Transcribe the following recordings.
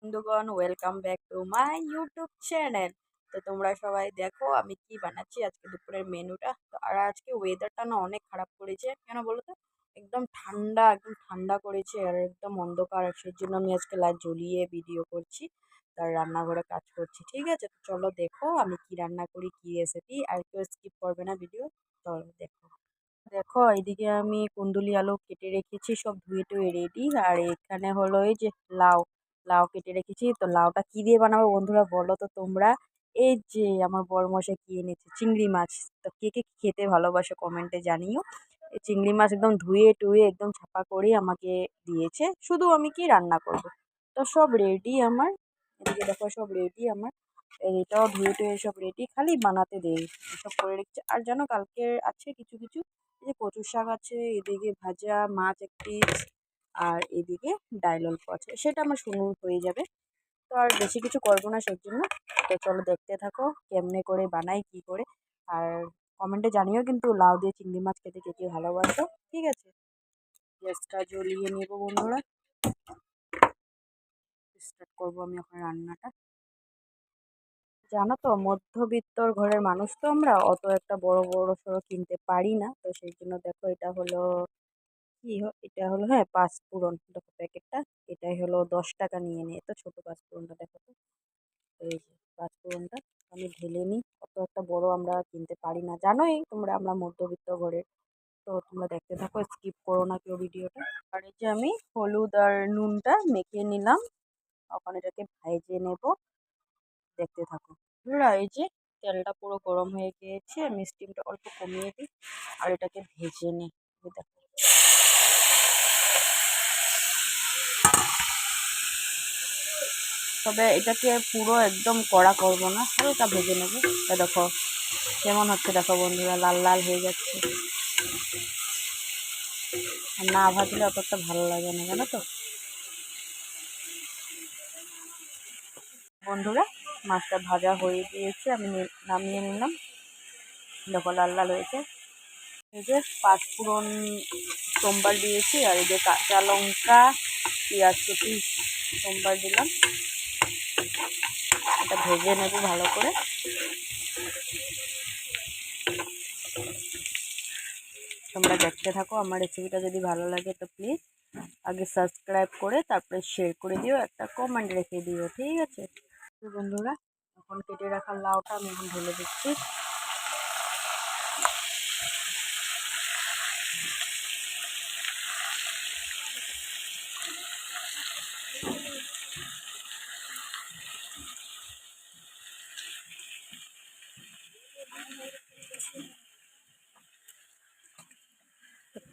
বন্ধুগণ, welcome back to my YouTube channel. তো তোমরা সবাই দেখো আমি কি বানাচ্ছি আজকে দুপুরের মেনুটা। তো আর আজকে ওয়েদারটা না অনেক খারাপ করেছে, কেন বলো তো? একদম ঠান্ডা করেছে আর একদম অন্ধকার, সেই জন্য আমি আজকে লাইট জ্বলিয়ে ভিডিও করছি, তার রান্নাঘরে কাজ করছি। ঠিক আছে, তো চলো দেখো আমি কি রান্না করি, কি রেসিপি। আর কেউ স্কিপ করবে না ভিডিও। চলো দেখো। দেখো এইদিকে আমি কুন্দুলি আলু কেটে রেখেছি, সব ধুয়ে টুয়ে রেডি। আর এখানে হলো এই যে লাউ, লাউ কেটে রেখেছি। তো লাউটা কি দিয়ে বানাবো বন্ধুরা বলো তো তোমরা? এই যে আমার বড়মশাই কি এনেছে, চিংড়ি মাছ। তো কে কে খেতে ভালোবাসে কমেন্টে জানিও। এই চিংড়ি মাছ একদম ধুয়ে টুয়ে একদম ছাপা করে আমাকে দিয়েছে, শুধু আমি কি রান্না করব। তো সব রেডি আমার, এদিকে দেখো সব রেডি আমার। এটাও ধুয়ে টুয়ে সব রেডি, খালি বানাতে দেরি। সব করে রেখেছি। আর জানো কালকে আছে কিছু কিছু, এই যে কচু শাক আছে, এদিকে ভাজা মাছ এক পিস, আর এদিকে ডাল অল্প আছে, সেটা আমার শুরু হয়ে যাবে। তো আর বেশি কিছু করবো না সেই জন্য। তো চলো দেখতে থাকো কেমনে করে বানাই, কি করে। আর কমেন্টে জানিও কিন্তু লাউ দিয়ে চিংড়ি মাছ খেতে কে কে ভালোবাসো। ঠিক আছে, গ্যাসটা জ্বলিয়ে নেবো বন্ধুরা। স্টার্ট করবো আমি এখন রান্নাটা। জানো তো মধ্যবিত্তর ঘরের মানুষ তো আমরা, অত একটা বড় বড় সড়ো কিনতে পারি না। তো সেই জন্য দেখো এটা হলো এটা হলো, হ্যাঁ, পাঁচফোড়ন। দেখো প্যাকেটটা, এটাই হলো 10 টাকা নিয়ে নিয়ে। তো ছোট পাঁচফোড়নটা দেখো তো, এই যে পাঁচফোড়নটা আমি ঢেলে নিই। অত একটা বড় আমরা কিনতে পারি না, জানোই তোমরা আমরা মধ্যবিত্ত ঘরের। তো তোমরা দেখতে থাকো, স্কিপ করো না কেউ ভিডিওটা। আর এই যে আমি হলুদ আর নুনটা মেখে নিলাম, এখন এটাকে ভেজে নেব। দেখতে থাকো বন্ধুরা। এই যে তেলটা পুরো গরম হয়ে গিয়েছে, আমি স্টিমটা অল্প কমিয়ে দিই আর এটাকে ভেজে নিই। এই দেখো, তবে এটাকে পুরো একদম কড়া করব না, হালকা ভেজে নেব। দেখো কেমন হচ্ছে, দেখো বন্ধুরা, লাল লাল হয়ে যাচ্ছে। আর না ভাজলে অতটা ভালো লাগে না, জানো তো বন্ধুরা। মাছটা ভাজা হয়ে গিয়েছে, আমি নামিয়ে নিলাম। দেখো লাল লাল হয়েছে। এই যে পাঁচফোড়ন সোমবার দিয়েছি, আর এই যে কাঁচা লঙ্কা, পেঁয়াজ কুচি সোমবার দিলাম। এটা ভেজে নেব ভালো করে। তোমরা দেখতে থাকো, আমার রেসিপিটা যদি ভালো লাগে তো প্লিজ আগে সাবস্ক্রাইব করে তারপরে শেয়ার করে দিও, একটা কমেন্ট রেখে দিও। ঠিক আছে, তো বন্ধুরা এখন কেটে রাখা লাউটা আমি এখন ঢেলে দিচ্ছি।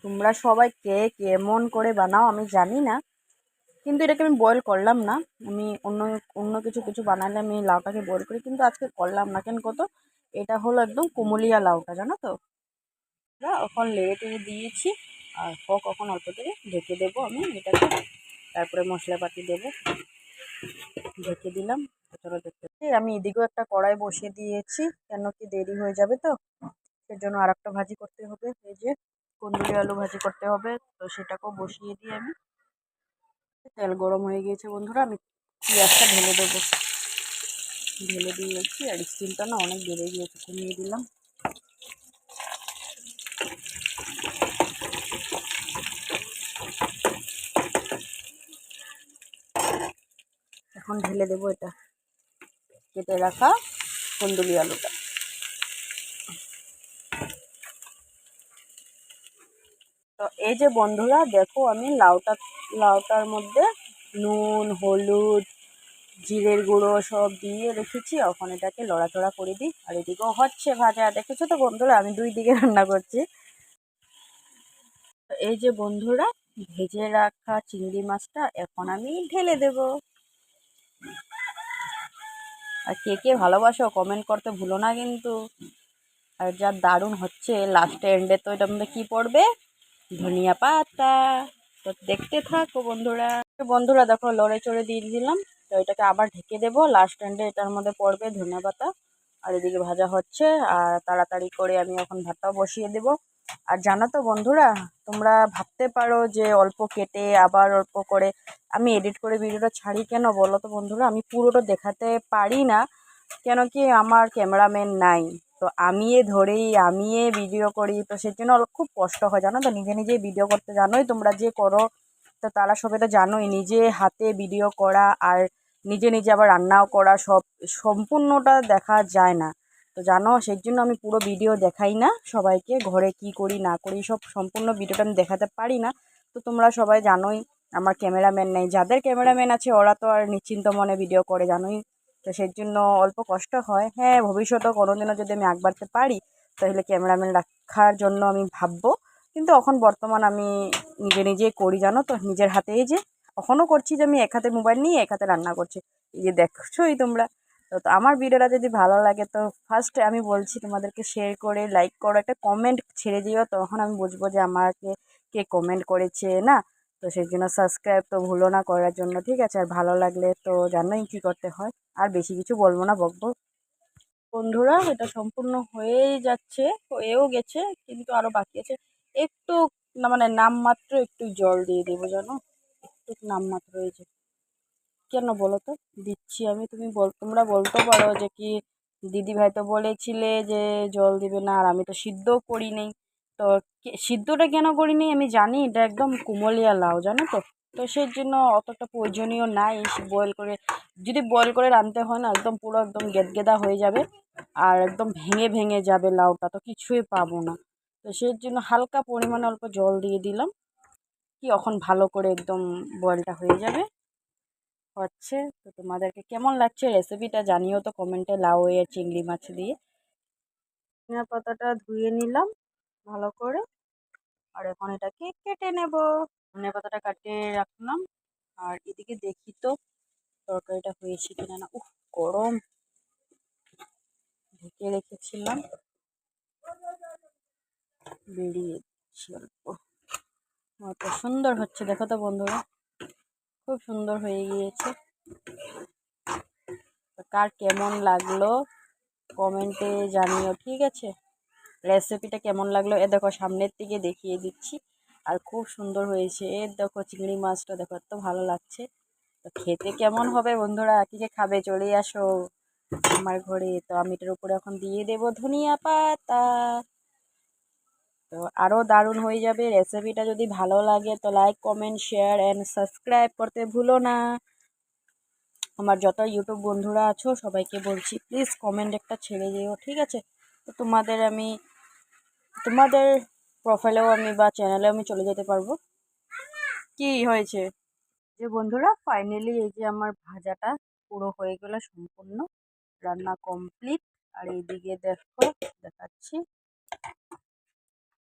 তোমরা সবাই কে কেমন করে বানাও আমি জানি না, কিন্তু এটাকে আমি বয়েল করলাম না। আমি অন্য অন্য কিছু কিছু বানালে আমি লাউটাকে বয়েল করি, কিন্তু আজকে করলাম না। কেন কত, এটা হলো একদম কুমুলিয়া লাউটা, জানো তো। এখন লেড়ে টেড়ে দিয়েছি, আর হোক এখন অল্প করে ঢেকে দেবো আমি এটাকে। তারপরে মশলাপাতি দেবো, ঢেকে দিলাম। চলো দেখতে আমি এদিকেও একটা কড়াই বসিয়ে দিয়েছি, কেন কি দেরি হয়ে যাবে তো, সেজন্য আর একটা ভাজি করতে হবে। এই যে কুন্দুরি আলু ভাজি করতে হবে, তো সেটাকেও বসিয়ে দিয়ে আমি, তেল গরম হয়ে গিয়েছে বন্ধুরা, আমি পেঁয়াজটা ঢেলে দেবো। ঢেলে দিয়েছি, আর স্টিমটা না অনেক বেড়ে গিয়েছে, কমিয়ে দিলাম। এখন ঢেলে দেবো এটা কেটে রাখা কুন্দুলি আলুটা। তো এই যে বন্ধুরা দেখো, আমি লাউটার মধ্যে নুন হলুদ জিরের গুঁড়ো সব দিয়ে রেখেছি। এখন এটাকে লড়াচড়া করে দিই। আর এদিকেও হচ্ছে ভাজা, দেখেছো তো বন্ধুরা, আমি দুই দিকে রান্না করছি। তো এই যে বন্ধুরা, ভেজে রাখা চিংড়ি মাছটা এখন আমি ঢেলে দেব। আর কে কে ভালোবাসো কমেন্ট করতে ভুলো না কিন্তু। আর যা দারুণ হচ্ছে, লাস্টে এন্ডে তো এটার মধ্যে কি পড়বে, ধনিয়া পাতা। তো দেখতে থাকো বন্ধুরা। বন্ধুরা দেখো লড়ে চড়ে দিয়ে দিলাম। তো এটাকে আবার ঢেকে দেবো, লাস্ট এন্ডে এটার মধ্যে পড়বে ধনিয়া পাতা। আর এদিকে ভাজা হচ্ছে, আর তাড়াতাড়ি করে আমি এখন ভাতটাও বসিয়ে দেবো। আর জানো তো বন্ধুরা, তোমরা ভাবতে পারো যে অল্প কেটে আবার অল্প করে আমি এডিট করে ভিডিওটা ছাড়ি কেন বলো তো বন্ধুরা, আমি পুরোটা দেখাতে পারি না, কেন কি আমার ক্যামেরাম্যান নাই। তো আমিয়ে ভিডিও করি, তো সেই জন্য খুব কষ্ট হয় জানো তো, নিজে নিজে ভিডিও করতে। জানোই তোমরা যে করো, তো তারা সবাই তো জানোই, নিজে হাতে ভিডিও করা আর নিজে নিজে আবার রান্নাও করা, সম্পূর্ণটা দেখা যায় না। তো জানো, সেই জন্য আমি পুরো ভিডিও দেখাই না সবাইকে, ঘরে কি করি না করি সব সম্পূর্ণ ভিডিওটা আমি দেখাতে পারি না। তো তোমরা সবাই জানোই আমার ক্যামেরাম্যান নেই, যাদের ক্যামেরাম্যান আছে ওরা তো আর নিশ্চিন্ত মনে ভিডিও করে, জানোই। তো সেই জন্য অল্প কষ্ট হয়। হ্যাঁ, ভবিষ্যতেও কোনোদিনও যদি আমি আগ বাড়তে পারি তাহলে ক্যামেরাম্যান রাখার জন্য আমি ভাববো, কিন্তু এখন বর্তমান আমি নিজে নিজেই করি জানো তো, নিজের হাতে। এই যে এখনও করছি, যে আমি এক হাতে মোবাইল নিয়ে এক হাতে রান্না করছি, এই যে দেখছোই তোমরা। তো আমার ভিডিওটা যদি ভালো লাগে তো ফার্স্টে আমি বলছি তোমাদেরকে শেয়ার করে লাইক করো, একটা কমেন্ট ছেড়ে দিও, তখন আমি বুঝবো যে আমাকে কে কমেন্ট করেছে না। তো সেই জন্য সাবস্ক্রাইব তো ভুলো না করার জন্য, ঠিক আছে? আর ভালো লাগলে তো জানোই কি করতে হয়। আর বেশি কিছু বলবো না, বকবো। বন্ধুরা, এটা সম্পূর্ণ হয়েই যাচ্ছে, হয়েও গেছে, কিন্তু আরো বাকি আছে। একটু না, মানে নামমাত্র একটু জল দিয়ে দেবো জানো, একটু নামমাত্র হয়েছে। কেন বলো তো, দিচ্ছি আমি। তোমরা বলতে পারো যে কি দিদি ভাই তো বলেছিলে যে জল দিবে না, আর আমি তো সিদ্ধও করি নেই। তো সিদ্ধটা কেন করি নি আমি জানি, এটা একদম কুমলিয়া লাউ জানো তো। তো সেই জন্য অতটা প্রয়োজনীয় নাই বয়েল করে। যদি বয়েল করে রাঁধতে হয় না, একদম পুরো একদম গেদগেদা হয়ে যাবে, আর একদম ভেঙে ভেঙে যাবে লাউটা, তো কিছুই পাবো না। তো সেই জন্য হালকা পরিমাণে অল্প জল দিয়ে দিলাম, কি এখন ভালো করে একদম বয়েলটা হয়ে যাবে। হচ্ছে। তো তোমাদেরকে কেমন লাগছে রেসিপিটা জানিও তো কমেন্টে, লাউ এর চিংড়ি মাছ দিয়ে। ধনিয়া পাতাটা ধুয়ে নিলাম ভালো করে, আর এখন এটাকে কেটে নেব। ধনিয়া পাতাটা কাটিয়ে রাখলাম, আর এদিকে দেখি তো তরকারিটা হয়েছে কিনা। না, উফ, গরম, ঢেকে রেখেছিলাম, বেরিয়ে অল্প। কত সুন্দর হচ্ছে দেখো তো বন্ধুরা, খুব সুন্দর হয়ে গিয়েছে। কার কেমন লাগলো কমেন্টে জানিও, ঠিক আছে? রেসিপিটা কেমন লাগলো এ দেখো, সামনের দিকে দেখিয়ে দিচ্ছি, আর খুব সুন্দর হয়েছে। এর দেখো চিংড়ি মাছটা দেখো, এত ভালো লাগছে। তো খেতে কেমন হবে বন্ধুরা, কি কে খাবে চলে আসো আমার ঘরে। তো আমি এটার উপরে এখন দিয়ে দেবো ধনিয়া পাতা, তো আরও দারুণ হয়ে যাবে। রেসিপিটা যদি ভালো লাগে তো like comment share and subscribe করতে ভুলো না। আমার যত ইউটিউব বন্ধুরা আছো সবাইকে বলছি, প্লিজ কমেন্ট একটা ছেড়ে দিও, ঠিক আছে? তো তোমাদের প্রোফাইলেও আমি বা চ্যানেলে আমি চলে যেতে পারবো। কি হয়েছে যে বন্ধুরা, ফাইনালি এই যে আমার ভাজাটা পুরো হয়ে গেল, সম্পূর্ণ রান্না কমপ্লিট। আর এইদিকে দেখো, দেখাচ্ছি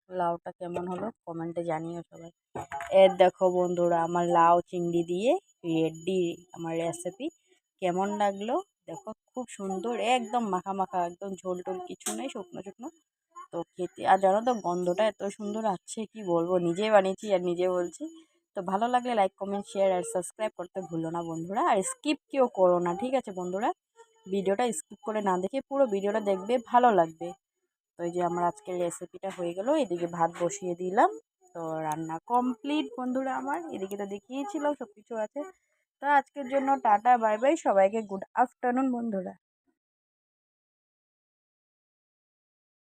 লাউটা কেমন হলো কমেন্টে জানিও সবাই। এর দেখো বন্ধুরা, আমার লাউ চিংড়ি দিয়ে রেডি আমার রেসিপি। কেমন লাগলো দেখো, খুব সুন্দর, একদম মাখা মাখা, একদম ঝোল টোল কিছু নেই, শুকনো শুকনো। তো খেতে, আর জানো তো গন্ধটা এত সুন্দর আছে কি বলবো, নিজে বানিয়েছি আর নিজে বলছি। তো ভালো লাগলে লাইক কমেন্ট শেয়ার আর সাবস্ক্রাইব করতে ভুলো না বন্ধুরা, আর স্কিপ কেউ করো না, ঠিক আছে বন্ধুরা? ভিডিওটা স্কিপ করে না দেখে পুরো ভিডিওটা দেখবে, ভালো লাগবে। তো এই যে আমার আজকের রেসিপিটা হয়ে গেল, এদিকে ভাত বসিয়ে দিলাম। তো রান্না কমপ্লিট বন্ধুরা আমার, এদিকে তো দেখিয়েছিলাম সব কিছু আছে। তো আজকের জন্য টাটা বাই বাই, সবাইকে গুড আফটারনুন বন্ধুরা।